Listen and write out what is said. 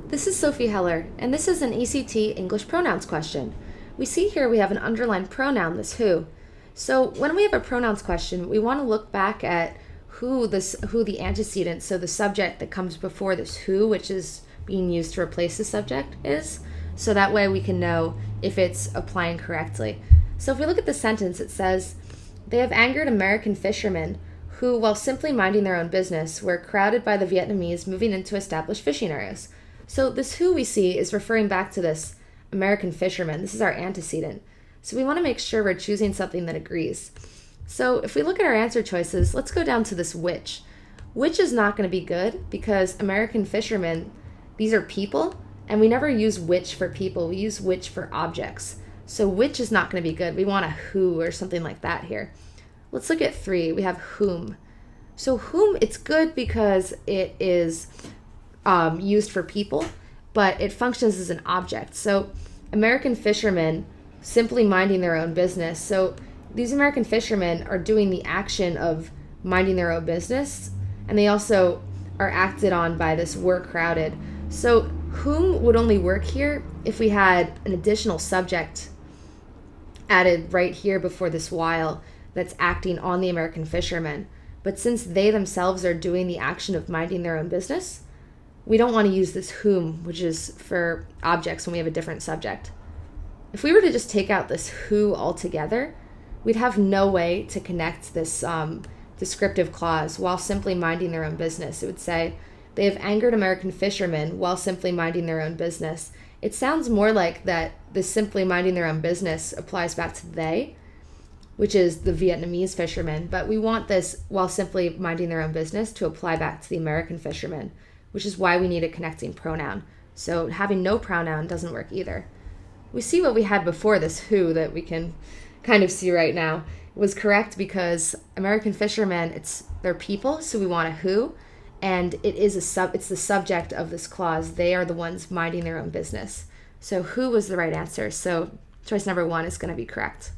This is Sophie Heller, and this is an ACT English pronouns question. We see here we have an underlined pronoun, this who. So when we have a pronouns question, we want to look back at who the antecedent, so the subject that comes before this who, which is being used to replace the subject, is. So that way we can know if it's applying correctly. So if we look at the sentence, it says, they have angered American fishermen who, while simply minding their own business, were crowded by the Vietnamese moving in to establish fishing areas. So this who we see is referring back to this American fisherman. This is our antecedent. So we want to make sure we're choosing something that agrees. So if we look at our answer choices, let's go down to this which. Which is not going to be good because American fishermen, these are people, and we never use which for people. We use which for objects. So which is not going to be good. We want a who or something like that here. Let's look at 3. We have whom. So whom, it's good because it is used for people, but it functions as an object. So American fishermen simply minding their own business. So these American fishermen are doing the action of minding their own business, and they also are acted on by this were crowded. So whom would only work here if we had an additional subject added right here before this while that's acting on the American fishermen. But since they themselves are doing the action of minding their own business, we don't want to use this whom, which is for objects when we have a different subject. If we were to just take out this who altogether, we'd have no way to connect this descriptive clause while simply minding their own business. It would say, they have angered American fishermen while simply minding their own business. It sounds more like that this simply minding their own business applies back to they, which is the Vietnamese fishermen, but we want this while simply minding their own business to apply back to the American fishermen, which is why we need a connecting pronoun. So having no pronoun doesn't work either. We see what we had before this who that we can kind of see right now. It was correct because American fishermen, they're people, so we want a who, and it's the subject of this clause. They are the ones minding their own business. So who was the right answer. So choice number 1 is going to be correct.